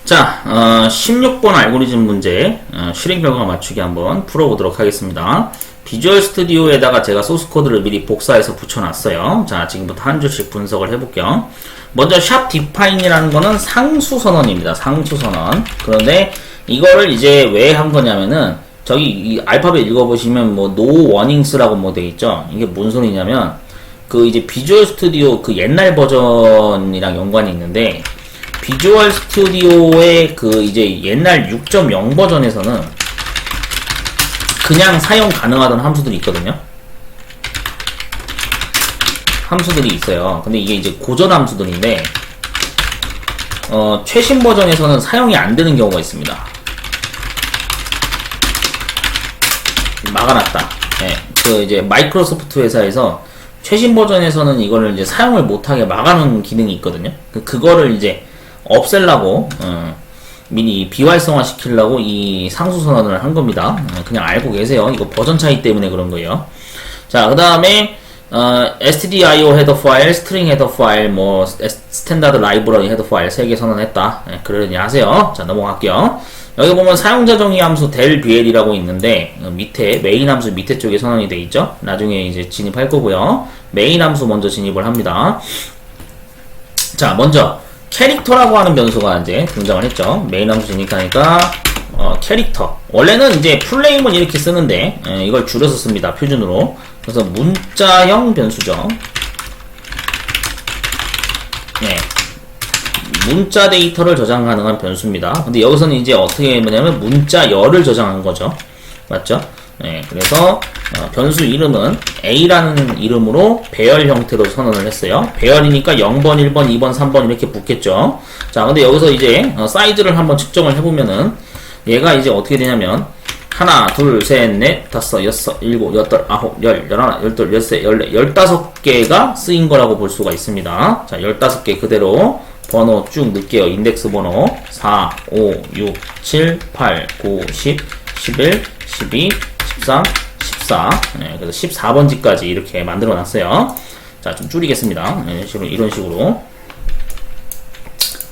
자, 16번 알고리즘 문제 실행 결과 맞추기 한번 풀어보도록 하겠습니다. 비주얼 스튜디오에다가 제가 소스 코드를 미리 복사해서 붙여놨어요. 자, 지금부터 한 줄씩 분석을 해볼게요. 먼저 샵 디파인이라는 거는 상수 선언입니다. 상수 선언. 그런데 이거를 이제 왜 한 거냐면은 저기 이 알파벳 읽어보시면 뭐 no warnings라고 뭐 돼 있죠. 이게 뭔 소리냐면 그 이제 비주얼 스튜디오 그 옛날 버전이랑 연관이 있는데 비주얼 스튜디오의 그 이제 옛날 6.0 버전에서는 그냥 사용 가능하던 함수들이 있거든요. 함수들이 있어요. 근데 이게 이제 고전 함수들인데 최신 버전에서는 사용이 안 되는 경우가 있습니다. 막아놨다. 네, 그 이제 마이크로소프트 회사에서 최신 버전에서는 이거를 이제 사용을 못하게 막아놓은 기능이 있거든요. 그거를 이제 없애려고 미리 비활성화 시키려고 이 상수 선언을 한 겁니다. 그냥 알고 계세요. 이거 버전 차이 때문에 그런 거예요. 자, 그 다음에 stdio 헤더 파일, 스트링 헤더 파일, 뭐 스탠다드 라이브러리 헤더 파일 3개 선언했다. 그러니 하세요. 자, 넘어갈게요. 여기 보면 사용자 정의 함수 delBL이라고 있는데 밑에 메인 함수 밑에 쪽에 선언이 돼 있죠. 나중에 이제 진입할 거고요. 메인 함수 먼저 진입을 합니다. 자, 먼저 캐릭터라고 하는 변수가 이제 등장을 했죠. 메인 함수 진입하니까 캐릭터. 원래는 이제 풀네임은 이렇게 쓰는데 이걸 줄여서 씁니다. 표준으로. 그래서 문자형 변수죠. 네. 문자 데이터를 저장 가능한 변수입니다. 근데 여기서는 이제 어떻게 뭐냐면 문자열을 저장한 거죠. 맞죠? 네. 그래서 변수 이름은 A라는 이름으로 배열 형태로 선언을 했어요. 배열이니까 0번, 1번, 2번, 3번 이렇게 붙겠죠. 자, 근데 여기서 이제 사이즈를 한번 측정을 해보면은 얘가 이제 어떻게 되냐면 하나, 둘, 셋, 넷, 다섯, 여섯, 일곱, 여덟, 아홉, 열, 열하나, 열둘, 열세, 열네, 15개가 쓰인 거라고 볼 수가 있습니다. 자, 15개 그대로 번호 쭉 넣을게요. 인덱스 번호 4, 5, 6, 7, 8, 9, 10, 11, 12, 13, 14. 네, 그래서 14번지까지 이렇게 만들어 놨어요. 자, 좀 줄이겠습니다. 네, 이런 식으로.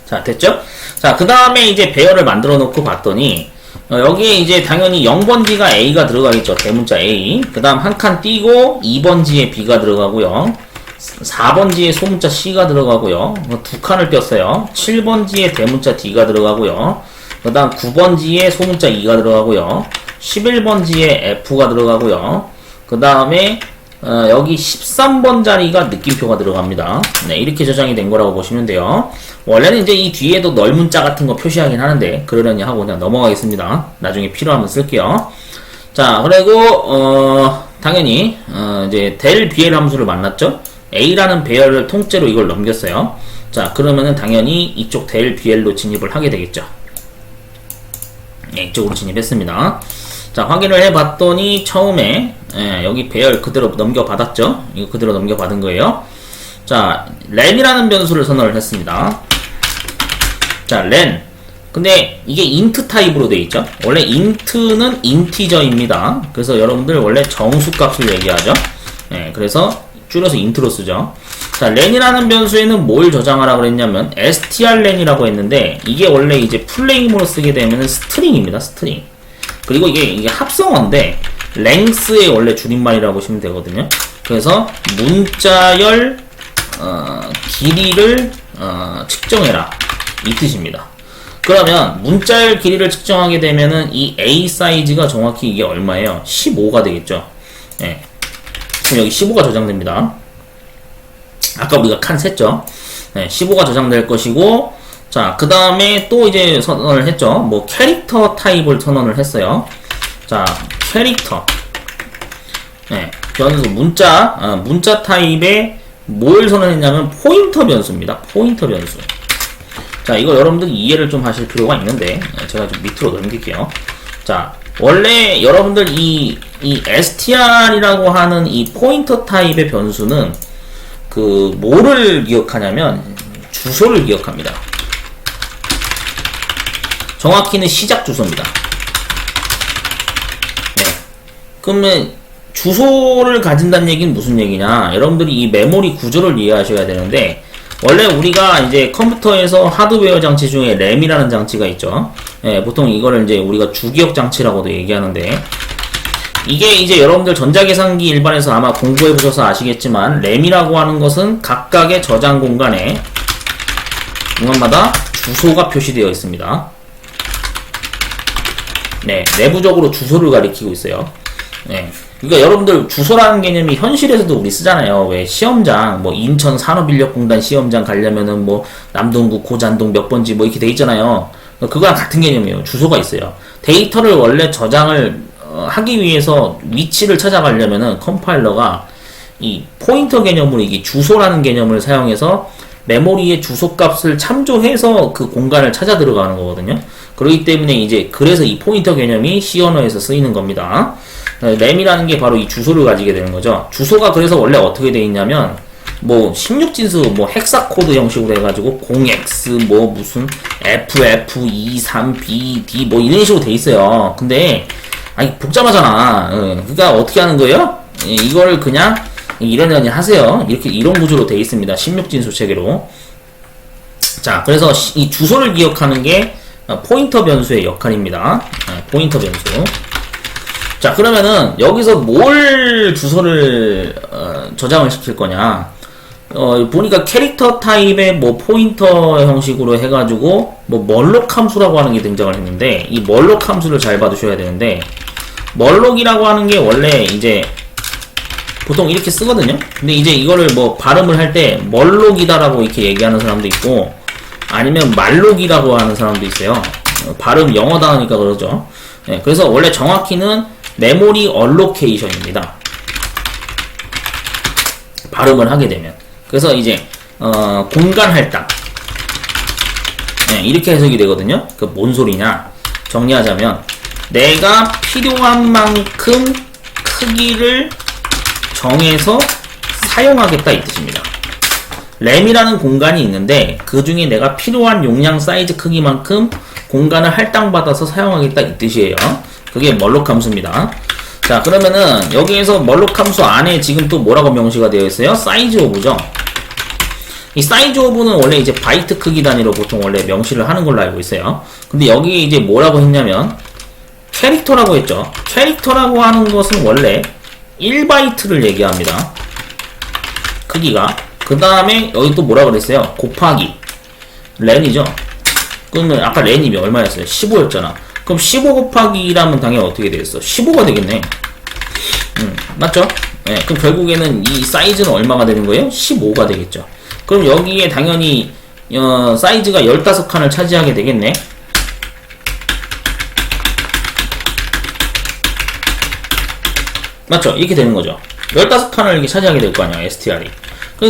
자, 됐죠? 자, 그 다음에 이제 배열을 만들어 놓고 봤더니, 여기에 이제 당연히 0번지가 A가 들어가겠죠. 대문자 A. 그 다음 한 칸 띄고 2번지에 B가 들어가고요. 4번지에 소문자 C가 들어가고요. 두 칸을 띄었어요. 7번지에 대문자 D가 들어가고요. 그 다음 9번지에 소문자 E가 들어가고요. 11번지에 F가 들어가고요. 그 다음에 여기 13번 자리가 느낌표가 들어갑니다. 네, 이렇게 저장이 된 거라고 보시면 돼요. 원래는 이제 이 뒤에도 널문자 같은 거 표시하긴 하는데 그러려니 하고 그냥 넘어가겠습니다. 나중에 필요하면 쓸게요. 자, 그리고 당연히 이제 delBL 함수를 만났죠. A라는 배열을 통째로 이걸 넘겼어요. 자, 그러면은 당연히 이쪽 delBL로 진입을 하게 되겠죠. 네, 이쪽으로 진입했습니다. 자, 확인을 해봤더니 처음에 여기 배열 그대로 넘겨받았죠. 이거 그대로 넘겨받은 거예요. 자, len이라는 변수를 선언을 했습니다. 자, len. 근데 이게 int 타입으로 되어 있죠. 원래 int는 인티저입니다. 그래서 여러분들 원래 정수값을 얘기하죠. 네, 그래서 줄여서 int로 쓰죠. 자, len이라는 변수에는 뭘 저장하라고 그랬냐면 strlen이라고 했는데 이게 원래 이제 풀네임으로 쓰게 되면 스트링입니다. 스트링. 그리고 이게 합성어인데 length의 원래 줄임말이라고 보시면 되거든요. 그래서 문자열 길이를 측정해라 이 뜻입니다. 그러면 문자열 길이를 측정하게 되면은 이 A 사이즈가 정확히 이게 얼마예요? 15가 되겠죠. 네. 그럼 여기 15가 저장됩니다. 아까 우리가 칸 셌죠. 네, 15가 저장될 것이고, 자, 그 다음에 또 이제 선언을 했죠. 뭐 캐릭터 타입을 선언을 했어요. 자, 캐릭터. 네, 변수 문자 타입에 뭘 선언했냐면 포인터 변수입니다. 포인터 변수. 자, 이거 여러분들이 이해를 좀 하실 필요가 있는데 제가 좀 밑으로 넘길게요. 자, 원래 여러분들 이 str이라고 하는 이 포인터 타입의 변수는 그 뭐를 기억하냐면 주소를 기억합니다. 정확히는 시작 주소입니다. 네. 그러면 주소를 가진다는 얘기는 무슨 얘기냐? 여러분들이 이 메모리 구조를 이해하셔야 되는데 원래 우리가 이제 컴퓨터에서 하드웨어 장치 중에 램이라는 장치가 있죠. 예, 보통 이거를 이제 우리가 주기억 장치라고도 얘기하는데, 이게 이제 여러분들 전자계산기 일반에서 아마 공부해보셔서 아시겠지만, 램이라고 하는 것은 각각의 저장 공간에 공간마다 주소가 표시되어 있습니다. 네, 내부적으로 주소를 가리키고 있어요. 네. 그러니까 여러분들 주소라는 개념이 현실에서도 우리 쓰잖아요. 왜 시험장, 뭐 인천 산업인력공단 시험장 가려면은 뭐 남동구 고잔동 몇 번지 뭐 이렇게 돼 있잖아요. 그거랑 같은 개념이에요. 주소가 있어요. 데이터를 원래 저장을 하기 위해서 위치를 찾아가려면은 컴파일러가 이 포인터 개념으로 이게 주소라는 개념을 사용해서 메모리의 주소 값을 참조해서 그 공간을 찾아 들어가는 거거든요. 그렇기 때문에 이제 그래서 이 포인터 개념이 C 언어에서 쓰이는 겁니다. 램이라는 게 바로 이 주소를 가지게 되는 거죠. 주소가 그래서 원래 어떻게 되어 있냐면 뭐 16진수 뭐 헥사 코드 형식으로 해가지고 0x 뭐 무슨 ff23bd 뭐 이런 식으로 돼 있어요. 근데 아니 복잡하잖아. 그러니까 어떻게 하는 거예요? 이거를 그냥 이러려니 하세요. 이렇게 이런 구조로 돼 있습니다. 16진수 체계로. 자, 그래서 이 주소를 기억하는 게 포인터 변수의 역할입니다. 포인터 변수. 자, 그러면은 여기서 뭘 주소를 저장을 시킬 거냐? 보니까 캐릭터 타입의 뭐 포인터 형식으로 해가지고 뭐 멀록 함수라고 하는 게 등장을 했는데, 이 멀록 함수를 잘 봐두셔야 되는데, 멀록이라고 하는 게 원래 이제 보통 이렇게 쓰거든요. 근데 이제 이거를 뭐 발음을 할 때 멀록이다라고 이렇게 얘기하는 사람도 있고, 아니면 말록이라고 하는 사람도 있어요. 발음 영어 단어니까 그러죠. 네, 그래서 원래 정확히는 메모리 얼로케이션입니다. 발음을 하게 되면. 그래서 이제 공간 할당. 네, 이렇게 해석이 되거든요. 그 뭔 소리냐? 정리하자면 내가 필요한 만큼 크기를 정해서 사용하겠다 이 뜻입니다. 램이라는 공간이 있는데 그 중에 내가 필요한 용량 사이즈 크기만큼 공간을 할당받아서 사용하겠다 이 뜻이에요. 그게 멀록 함수입니다. 자, 그러면은 여기에서 멀록 함수 안에 지금 또 뭐라고 명시가 되어 있어요? 사이즈 오브죠. 이 사이즈 오브는 원래 이제 바이트 크기 단위로 보통 원래 명시를 하는 걸로 알고 있어요. 근데 여기 이제 뭐라고 했냐면 캐릭터라고 했죠. 캐릭터라고 하는 것은 원래 1바이트를 얘기합니다. 크기가. 그 다음에 여기 또 뭐라 그랬어요? 곱하기 렌이죠. 그러면 아까 렌이 얼마였어요? 15였잖아. 그럼 15 곱하기 1하면 당연히 어떻게 되겠어? 15가 되겠네. 맞죠? 네, 그럼 결국에는 이 사이즈는 얼마가 되는 거예요? 15가 되겠죠. 그럼 여기에 당연히 사이즈가 15칸을 차지하게 되겠네. 맞죠? 이렇게 되는 거죠. 15칸을 이렇게 차지하게 될 거 아니야, STR이.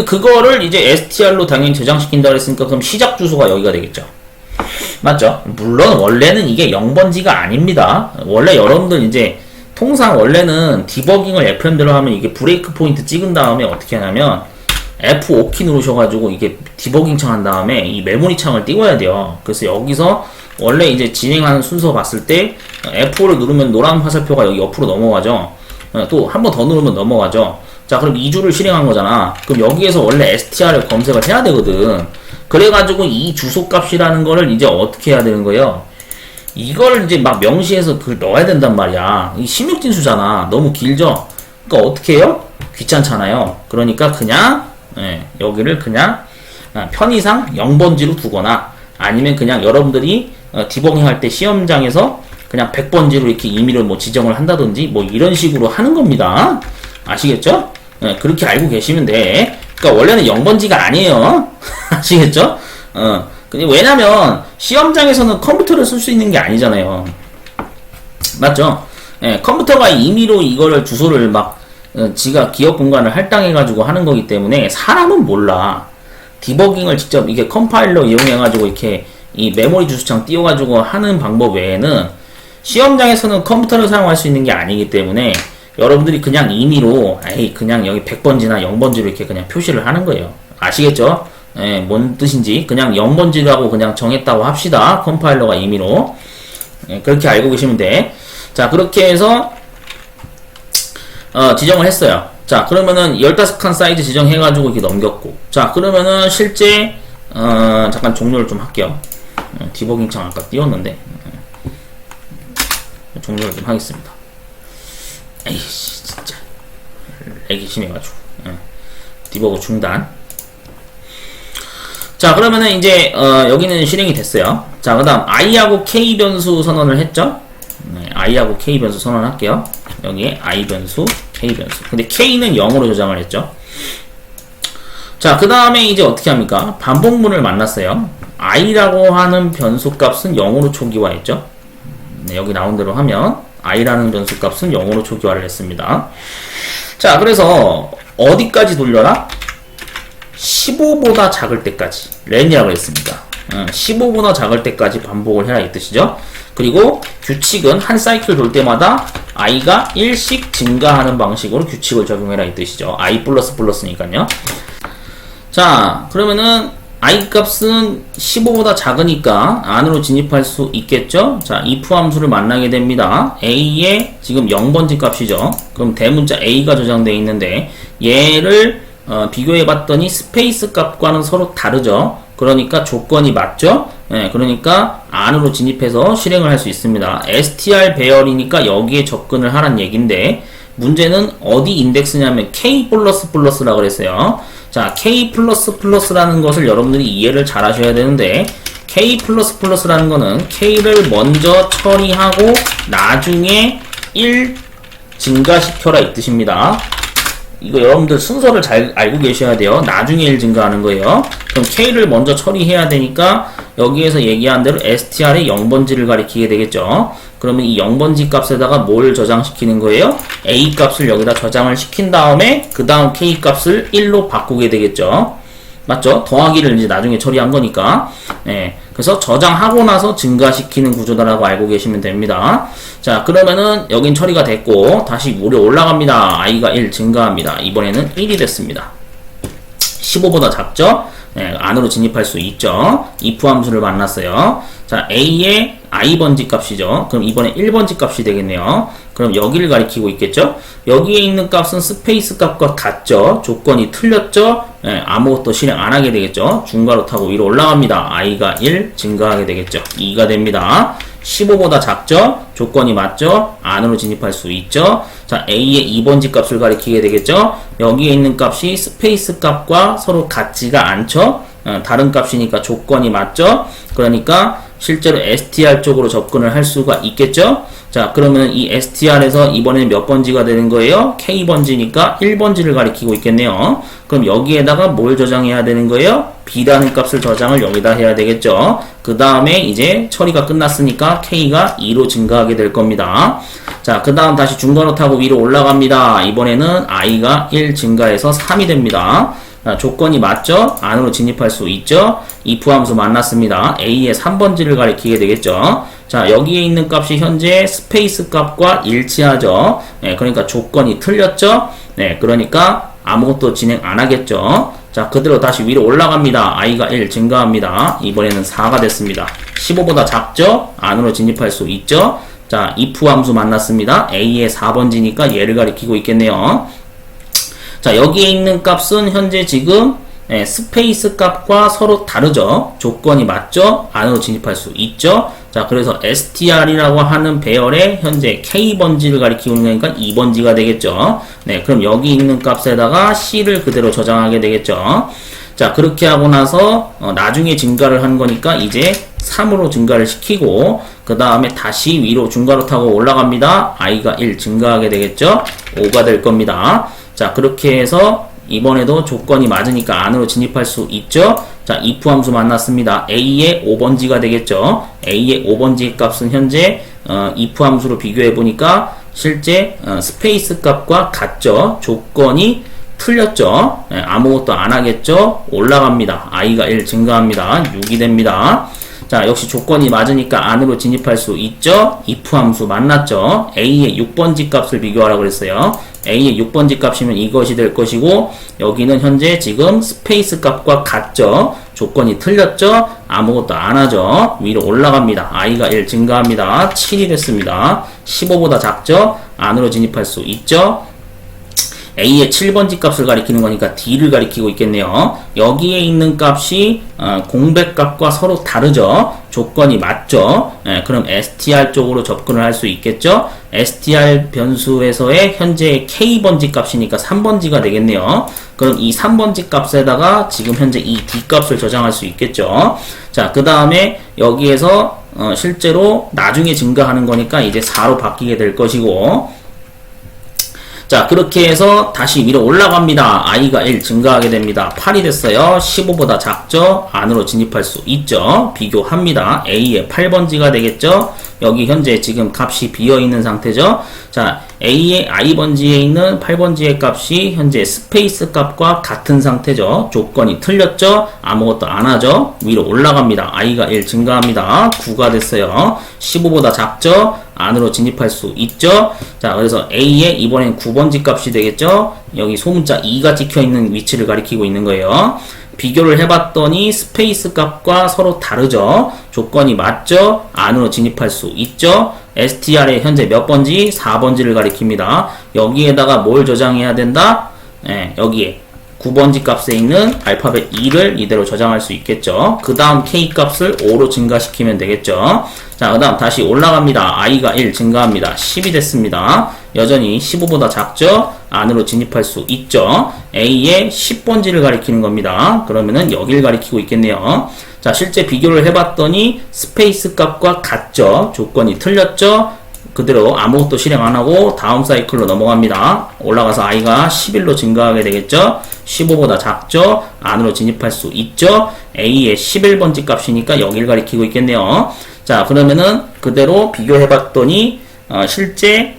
그거를 이제 STR로 당연히 저장시킨다 그랬으니까 그럼 시작 주소가 여기가 되겠죠. 맞죠? 물론 원래는 이게 0번지가 아닙니다. 원래 여러분들 이제 통상 원래는 디버깅을 FM대로 하면 이게 브레이크 포인트 찍은 다음에 어떻게 하냐면 F5키 누르셔가지고 이게 디버깅 창 한 다음에 이 메모리 창을 띄워야 돼요. 그래서 여기서 원래 이제 진행하는 순서 봤을 때 F5를 누르면 노란 화살표가 여기 옆으로 넘어가죠. 또 한 번 더 누르면 넘어가죠. 자, 그럼 2주를 실행한 거잖아. 그럼 여기에서 원래 STR을 검색을 해야 되거든. 그래가지고 이 주소 값이라는 거를 이제 어떻게 해야 되는 거예요? 이걸 이제 막 명시해서 그걸 넣어야 된단 말이야. 이 16진수잖아. 너무 길죠? 그러니까 어떻게 해요? 귀찮잖아요. 그러니까 그냥, 여기를 그냥 편의상 0번지로 두거나 아니면 그냥 여러분들이 디버깅 할 때 시험장에서 그냥 100번지로 이렇게 임의로 뭐 지정을 한다든지 뭐 이런 식으로 하는 겁니다. 아시겠죠? 그렇게 알고 계시면 돼. 그러니까 원래는 0번지가 아니에요. 아시겠죠? 왜냐면 시험장에서는 컴퓨터를 쓸 수 있는 게 아니잖아요. 맞죠? 컴퓨터가 임의로 이거를 주소를 막 지가 기억 공간을 할당해가지고 하는 거기 때문에 사람은 몰라. 디버깅을 직접 이게 컴파일러 이용해가지고 이렇게 이 메모리 주소창 띄워가지고 하는 방법 외에는 시험장에서는 컴퓨터를 사용할 수 있는 게 아니기 때문에 여러분들이 그냥 임의로 그냥 여기 100번지나 0번지로 이렇게 그냥 표시를 하는 거예요. 아시겠죠? 뭔 뜻인지 그냥 0번지라고 그냥 정했다고 합시다. 컴파일러가 임의로. 그렇게 알고 계시면 돼. 자, 그렇게 해서 지정을 했어요. 자, 그러면은 15칸 사이즈 지정해가지고 이렇게 넘겼고. 자, 그러면은 실제, 잠깐 종료를 좀 할게요. 디버깅 창 아까 띄웠는데. 종료를 좀 하겠습니다. 에이씨, 진짜. 렉이 심해가지고. 디버그 중단. 자, 그러면은 이제, 여기는 실행이 됐어요. 자, 그 다음, i하고 k 변수 선언을 했죠? i하고 k 변수 선언할게요. 여기에 i 변수, k 변수. 근데 k는 0으로 저장을 했죠. 자, 그 다음에 이제 어떻게 합니까? 반복문을 만났어요. i라고 하는 변수 값은 0으로 초기화했죠. 네, 여기 나온 대로 하면 i라는 변수 값은 0으로 초기화를 했습니다. 자, 그래서 어디까지 돌려라? 15보다 작을 때까지 렌이라고 했습니다. 15보다 작을 때까지 반복을 해라 이 뜻이죠. 그리고 규칙은 한 사이클 돌 때마다 i가 1씩 증가하는 방식으로 규칙을 적용해라 이 뜻이죠. i 플러스니까요. 자, 그러면은 i 값은 15보다 작으니까 안으로 진입할 수 있겠죠. 자, if 함수를 만나게 됩니다. a의 지금 0번지 값이죠. 그럼 대문자 a가 저장되어 있는데 얘를 비교해 봤더니 스페이스 값과는 서로 다르죠. 그러니까 조건이 맞죠. 네, 그러니까 안으로 진입해서 실행을 할 수 있습니다. str 배열이니까 여기에 접근을 하란 얘기인데 문제는 어디 인덱스냐면 k++라고 그랬어요. 자, k++라는 것을 여러분들이 이해를 잘 하셔야 되는데 k++라는 거는 k를 먼저 처리하고 나중에 1 증가시켜라 이 뜻입니다. 이거 여러분들 순서를 잘 알고 계셔야 돼요. 나중에 1 증가하는 거예요. 그럼 k를 먼저 처리해야 되니까 여기에서 얘기한 대로 str의 0번지를 가리키게 되겠죠. 그러면 이 0번지 값에다가 뭘 저장시키는 거예요? a 값을 여기다 저장을 시킨 다음에 그 다음 k 값을 1로 바꾸게 되겠죠. 맞죠? 더하기를 이제 나중에 처리한 거니까. 네. 그래서 저장하고 나서 증가시키는 구조다라고 알고 계시면 됩니다. 자, 그러면은 여긴 처리가 됐고 다시 무려 올라갑니다. i가 1 증가합니다. 이번에는 1이 됐습니다. 15보다 작죠? 네, 안으로 진입할 수 있죠. if 함수를 만났어요. 자, a의 i번지 값이죠. 그럼 이번에 1번지 값이 되겠네요. 그럼 여기를 가리키고 있겠죠? 여기에 있는 값은 스페이스 값과 같죠? 조건이 틀렸죠? 네, 아무것도 실행 안 하게 되겠죠? 중괄호 타고 위로 올라갑니다. i가 1 증가하게 되겠죠? 2가 됩니다. 15보다 작죠? 조건이 맞죠? 안으로 진입할 수 있죠? 자, a의 2번지 값을 가리키게 되겠죠? 여기에 있는 값이 스페이스 값과 서로 같지가 않죠? 다른 값이니까 조건이 맞죠? 그러니까 실제로 str 쪽으로 접근을 할 수가 있겠죠? 자, 그러면 이 str에서 이번에는 몇 번지가 되는 거예요? k번지니까 1번지를 가리키고 있겠네요. 그럼 여기에다가 뭘 저장해야 되는 거예요? b라는 값을 저장을 여기다 해야 되겠죠. 그 다음에 이제 처리가 끝났으니까 k가 2로 증가하게 될 겁니다. 자, 그 다음 다시 중괄호 타고 위로 올라갑니다. 이번에는 i가 1 증가해서 3이 됩니다. 자, 조건이 맞죠? 안으로 진입할 수 있죠? if 함수 만났습니다. a의 3번지를 가리키게 되겠죠? 자, 여기에 있는 값이 현재 스페이스 값과 일치하죠? 네, 그러니까 조건이 틀렸죠? 네, 그러니까 아무것도 진행 안 하겠죠? 자, 그대로 다시 위로 올라갑니다. i가 1 증가합니다. 이번에는 4가 됐습니다. 15보다 작죠? 안으로 진입할 수 있죠? 자, if 함수 만났습니다. a의 4번지니까 얘를 가리키고 있겠네요. 자, 여기에 있는 값은 현재 지금 스페이스 값과 서로 다르죠. 조건이 맞죠? 안으로 진입할 수 있죠. 자, 그래서 str이라고 하는 배열에 현재 k번지를 가리키고 있는 거니까 2번지가 되겠죠. 네, 그럼 여기 있는 값에다가 c를 그대로 저장하게 되겠죠. 자, 그렇게 하고 나서 나중에 증가를 한 거니까 이제 3으로 증가를 시키고 그 다음에 다시 위로 중괄호 타고 올라갑니다. i가 1 증가하게 되겠죠. 5가 될 겁니다. 자, 그렇게 해서 이번에도 조건이 맞으니까 안으로 진입할 수 있죠. 자, if 함수 만났습니다. a의 5번지가 되겠죠. a의 5번지 값은 현재 if 함수로 비교해 보니까 실제 스페이스 값과 같죠. 조건이 틀렸죠. 네, 아무것도 안 하겠죠. 올라갑니다. i가 1 증가합니다. 6이 됩니다. 자, 역시 조건이 맞으니까 안으로 진입할 수 있죠. if 함수 만났죠. a의 6번지 값을 비교하라고 그랬어요. a의 6번지 값이면 이것이 될 것이고 여기는 현재 지금 스페이스 값과 같죠. 조건이 틀렸죠. 아무것도 안 하죠. 위로 올라갑니다. i가 1 증가합니다. 7이 됐습니다. 15보다 작죠. 안으로 진입할 수 있죠. A의 7번지 값을 가리키는 거니까 D를 가리키고 있겠네요. 여기에 있는 값이 공백값과 서로 다르죠. 조건이 맞죠. 그럼 str 쪽으로 접근을 할 수 있겠죠. str 변수에서의 현재 K번지 값이니까 3번지가 되겠네요. 그럼 이 3번지 값에다가 지금 현재 이 D 값을 저장할 수 있겠죠. 자, 그 다음에 여기에서 실제로 나중에 증가하는 거니까 이제 4로 바뀌게 될 것이고, 자, 그렇게 해서 다시 위로 올라갑니다. i가 1 증가하게 됩니다. 8이 됐어요. 15보다 작죠? 안으로 진입할 수 있죠. 비교합니다. a의 8번지가 되겠죠? 여기 현재 지금 값이 비어있는 상태죠? 자, a의 i번지에 있는 8번지의 값이 현재 스페이스 값과 같은 상태죠. 조건이 틀렸죠? 아무것도 안 하죠? 위로 올라갑니다. i가 1 증가합니다. 9가 됐어요. 15보다 작죠? 안으로 진입할 수 있죠. 자, 그래서 A의 이번엔 9번지 값이 되겠죠. 여기 소문자 2가 찍혀있는 위치를 가리키고 있는 거예요. 비교를 해봤더니 스페이스 값과 서로 다르죠. 조건이 맞죠. 안으로 진입할 수 있죠. str의 현재 몇 번지? 4번지를 가리킵니다. 여기에다가 뭘 저장해야 된다? 여기에 9번지 값에 있는 알파벳 2를 이대로 저장할 수 있겠죠. 그 다음 K 값을 5로 증가시키면 되겠죠. 자, 그 다음 다시 올라갑니다. i가 1 증가합니다. 10이 됐습니다. 여전히 15보다 작죠? 안으로 진입할 수 있죠. A의 10번지를 가리키는 겁니다. 그러면은 여기를 가리키고 있겠네요. 자, 실제 비교를 해봤더니 스페이스 값과 같죠? 조건이 틀렸죠? 그대로 아무것도 실행 안하고 다음 사이클로 넘어갑니다. 올라가서 i가 11로 증가하게 되겠죠. 15보다 작죠. 안으로 진입할 수 있죠. a의 11번지 값이니까 여기를 가리키고 있겠네요. 자, 그러면은 그대로 비교해봤더니 실제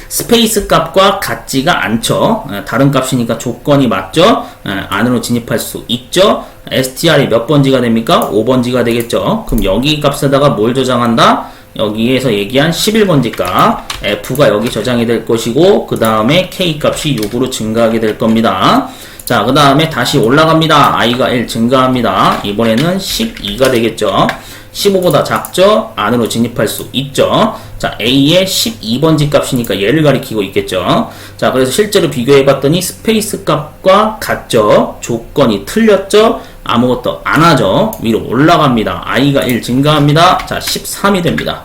스페이스 값과 같지가 않죠. 다른 값이니까 조건이 맞죠. 안으로 진입할 수 있죠. str이 몇 번지가 됩니까? 5번지가 되겠죠. 그럼 여기 값에다가 뭘 저장한다? 여기에서 얘기한 11번지 값 F가 여기 저장이 될 것이고, 그 다음에 K 값이 6으로 증가하게 될 겁니다. 자, 그 다음에 다시 올라갑니다. i가 1 증가합니다. 이번에는 12가 되겠죠. 15보다 작죠? 안으로 진입할 수 있죠. 자, A의 12번지 값이니까 얘를 가리키고 있겠죠. 자, 그래서 실제로 비교해봤더니 스페이스 값과 같죠? 조건이 틀렸죠? 아무것도 안 하죠? 위로 올라갑니다. i가 1 증가합니다. 자, 13이 됩니다.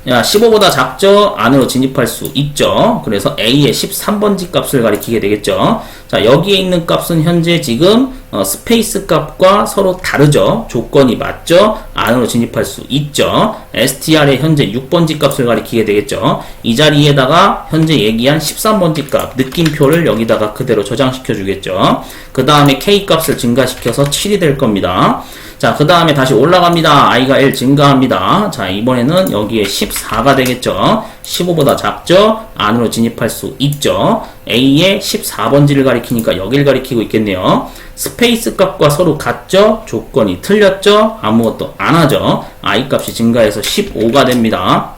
야, 15보다 작죠? 안으로 진입할 수 있죠. 그래서 A의 13번지 값을 가리키게 되겠죠. 자, 여기에 있는 값은 현재 지금 스페이스 값과 서로 다르죠. 조건이 맞죠. 안으로 진입할 수 있죠. str의 현재 6번지 값을 가리키게 되겠죠. 이 자리에다가 현재 얘기한 13번지 값 느낌표를 여기다가 그대로 저장시켜 주겠죠. 그 다음에 K 값을 증가시켜서 7이 될 겁니다. 자, 그 다음에 다시 올라갑니다. i가 1 증가합니다. 자, 이번에는 여기에 14가 되겠죠. 15보다 작죠? 안으로 진입할 수 있죠. A의 14번지를 가리키니까 여기를 가리키고 있겠네요. 스페이스 값과 서로 같죠? 조건이 틀렸죠? 아무것도 안 하죠. i 값이 증가해서 15가 됩니다.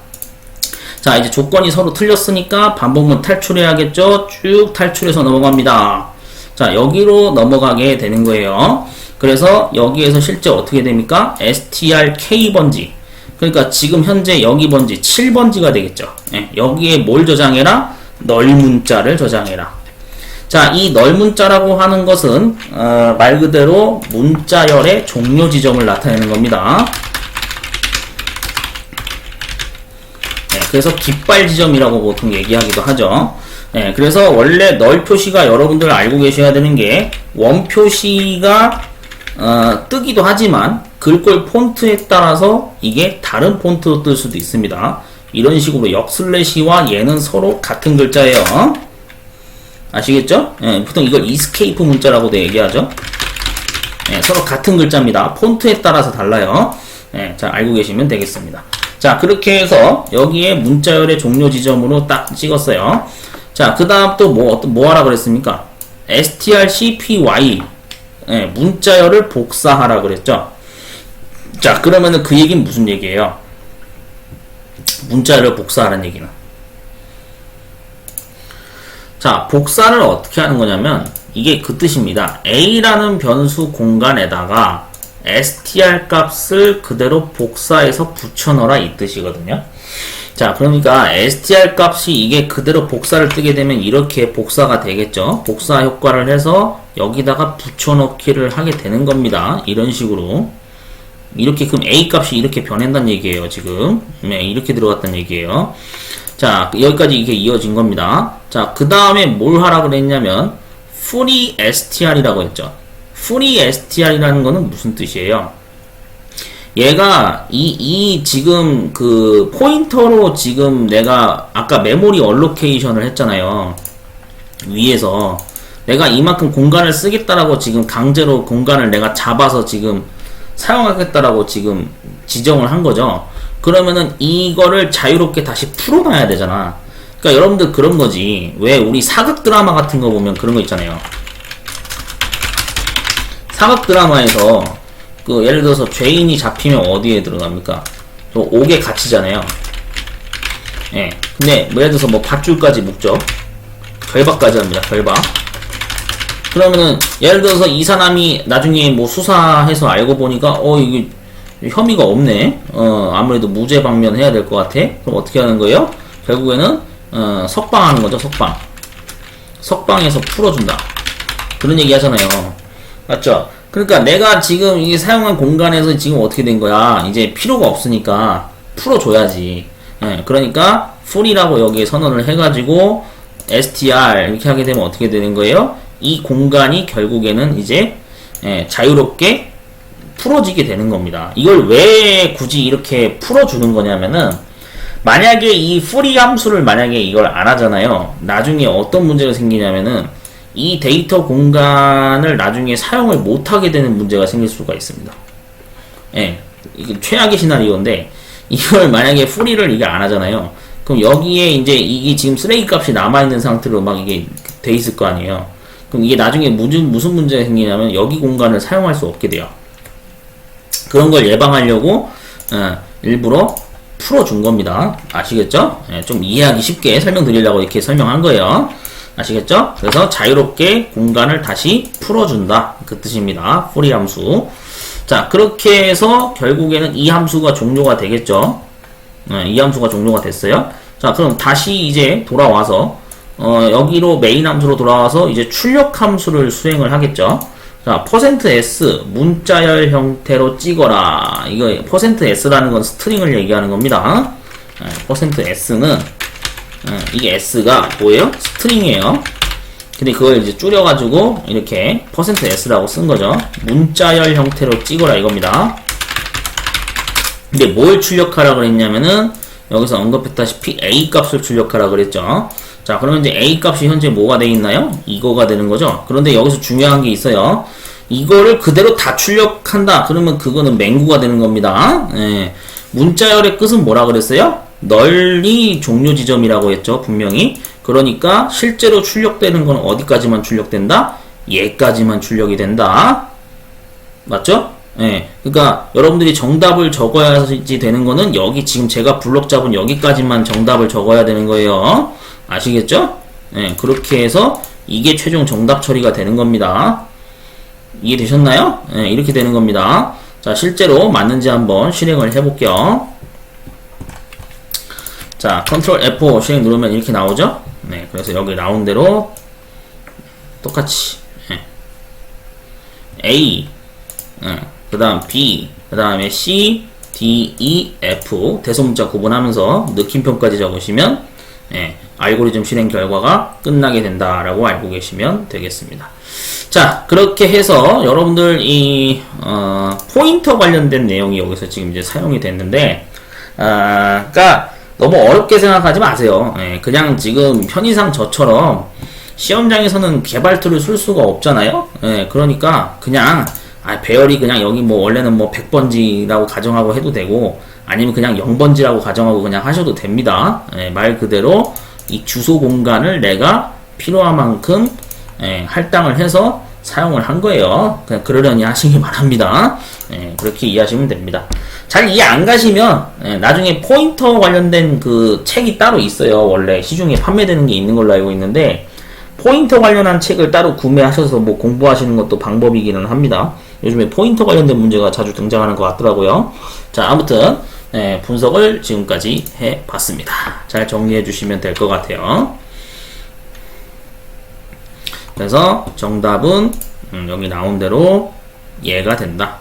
자, 이제 조건이 서로 틀렸으니까 반복문 탈출해야겠죠? 쭉 탈출해서 넘어갑니다. 자, 여기로 넘어가게 되는 거예요. 그래서 여기에서 실제 어떻게 됩니까? strk번지. 그러니까 지금 현재 여기 번지 7번지가 되겠죠. 여기에 뭘 저장해라? 널 문자를 저장해라. 자, 이 널 문자라고 하는 것은 말 그대로 문자열의 종료 지점을 나타내는 겁니다. 그래서 깃발 지점이라고 보통 얘기하기도 하죠. 그래서 원래 널 표시가 여러분들 알고 계셔야 되는 게 원 표시가 뜨기도 하지만 글꼴 폰트에 따라서 이게 다른 폰트로 뜰 수도 있습니다. 이런 식으로 역슬래시와 얘는 서로 같은 글자예요. 아시겠죠? 보통 이걸 이스케이프 문자라고도 얘기하죠. 서로 같은 글자입니다. 폰트에 따라서 달라요. 자, 알고 계시면 되겠습니다. 자, 그렇게 해서 여기에 문자열의 종료 지점으로 딱 찍었어요. 자, 그 다음 또 뭐 하라 그랬습니까? strcpy 문자열을 복사하라 그랬죠. 자, 그러면은 그 얘기는 무슨 얘기예요? 문자열을 복사하라는 얘기는. 자, 복사를 어떻게 하는 거냐면 이게 그 뜻입니다. a라는 변수 공간에다가 str 값을 그대로 복사해서 붙여넣어라 이 뜻이거든요. 자, 그러니까 str 값이 이게 그대로 복사를 뜨게 되면 이렇게 복사가 되겠죠. 복사 효과를 해서 여기다가 붙여넣기를 하게 되는 겁니다. 이런 식으로. 이렇게, 그럼 a 값이 이렇게 변한다는 얘기예요, 지금. 네, 이렇게 들어갔다는 얘기예요. 자, 여기까지 이게 이어진 겁니다. 자, 그 다음에 뭘 하라 그랬냐면, free str이라고 했죠. free str이라는 거는 무슨 뜻이에요? 얘가 지금 그 포인터로 지금 내가 아까 메모리 얼로케이션을 했잖아요. 위에서 내가 이만큼 공간을 쓰겠다라고 지금 강제로 공간을 내가 잡아서 지금 사용하겠다라고 지금 지정을 한 거죠. 그러면은 이거를 자유롭게 다시 풀어놔야 되잖아. 그러니까 여러분들 그런 거지. 왜 우리 사극 드라마 같은 거 보면 그런 거 있잖아요. 사극 드라마에서 그 예를 들어서 죄인이 잡히면 어디에 들어갑니까? 저 옥에 갇히잖아요. 예. 근데 뭐 예를 들어서 뭐 밧줄까지 묶죠. 결박까지 합니다. 결박. 그러면은 예를 들어서 이 사람이 나중에 뭐 수사해서 알고 보니까 이게 혐의가 없네. 아무래도 무죄 방면해야 될 것 같아. 그럼 어떻게 하는 거예요? 결국에는 석방하는 거죠. 석방. 석방해서 풀어준다. 그런 얘기 하잖아요. 맞죠? 그러니까 내가 지금 이게 사용한 공간에서 지금 어떻게 된 거야? 이제 필요가 없으니까 풀어줘야지. 예, 그러니까 free라고 여기에 선언을 해가지고 str 이렇게 하게 되면 어떻게 되는 거예요? 이 공간이 결국에는 이제 자유롭게 풀어지게 되는 겁니다. 이걸 왜 굳이 이렇게 풀어주는 거냐면은 만약에 이 free 함수를 만약에 이걸 안 하잖아요. 나중에 어떤 문제가 생기냐면은 이 데이터 공간을 나중에 사용을 못하게 되는 문제가 생길 수가 있습니다. 예, 이게 최악의 시나리오인데 이걸 만약에 free를 이게 안 하잖아요. 그럼 여기에 이제 이게 지금 쓰레기 값이 남아있는 상태로 막 이게 돼 있을 거 아니에요. 그럼 이게 나중에 무슨 문제가 생기냐면 여기 공간을 사용할 수 없게 돼요. 그런 걸 예방하려고 일부러 풀어준 겁니다. 아시겠죠? 예, 좀 이해하기 쉽게 설명드리려고 이렇게 설명한 거예요. 아시겠죠? 그래서 자유롭게 공간을 다시 풀어준다. 그 뜻입니다. free 함수. 자, 그렇게 해서 결국에는 이 함수가 종료가 되겠죠? 이 함수가 종료가 됐어요. 자, 그럼 다시 이제 돌아와서 여기로 메인 함수로 돌아와서 이제 출력 함수를 수행을 하겠죠. 자, %s 문자열 형태로 찍어라. 이거 %s라는 건 스트링을 얘기하는 겁니다. %s는 이게 s가 뭐예요? 스트링이에요. 근데 그걸 이제 줄여가지고 이렇게 %s라고 쓴 거죠. 문자열 형태로 찍어라 이겁니다. 근데 뭘 출력하라 그랬냐면은 여기서 언급했다시피 a 값을 출력하라 그랬죠. 자, 그러면 이제 a 값이 현재 뭐가 돼 있나요? 이거가 되는 거죠. 그런데 여기서 중요한 게 있어요. 이거를 그대로 다 출력한다. 그러면 그거는 맹구가 되는 겁니다. 예. 문자열의 끝은 뭐라 그랬어요? 널리 종료 지점이라고 했죠. 분명히. 그러니까 실제로 출력되는 건 어디까지만 출력된다? 얘까지만 출력이 된다. 맞죠? 예. 그러니까 여러분들이 정답을 적어야지 되는 거는 여기 지금 제가 블럭 잡은 여기까지만 정답을 적어야 되는 거예요. 아시겠죠? 예. 그렇게 해서 이게 최종 정답 처리가 되는 겁니다. 이해되셨나요? 예, 이렇게 되는 겁니다. 자, 실제로 맞는지 한번 실행을 해볼게요. 자, 컨트롤 F5 실행 누르면 이렇게 나오죠? 네, 그래서 여기 나온 대로 똑같이 A, 그 다음 B, 그 다음에 C, D, E, F 대소문자 구분하면서 느낌표까지 적으시면 알고리즘 실행 결과가 끝나게 된다라고 알고 계시면 되겠습니다. 자, 그렇게 해서 여러분들 이 포인터 관련된 내용이 여기서 지금 이제 사용이 됐는데, 그러니까 너무 어렵게 생각하지 마세요. 그냥 지금 편의상 저처럼 시험장에서는 개발 툴을 쓸 수가 없잖아요. 그러니까 그냥 배열이 그냥 여기 뭐 원래는 뭐 100번지라고 가정하고 해도 되고, 아니면 그냥 0번지라고 가정하고 그냥 하셔도 됩니다. 말 그대로 이 주소 공간을 내가 필요한 만큼 할당을 해서 사용을 한 거예요. 그냥 그러려니 하시기 바랍니다. 그렇게 이해하시면 됩니다. 잘 이해 안 가시면 나중에 포인터 관련된 그 책이 따로 있어요. 원래 시중에 판매되는 게 있는 걸로 알고 있는데, 포인터 관련한 책을 따로 구매하셔서 뭐 공부하시는 것도 방법이기는 합니다. 요즘에 포인터 관련된 문제가 자주 등장하는 것 같더라고요. 자, 아무튼 분석을 지금까지 해봤습니다. 잘 정리해 주시면 될 것 같아요. 그래서 정답은 여기 나온 대로 얘가 된다.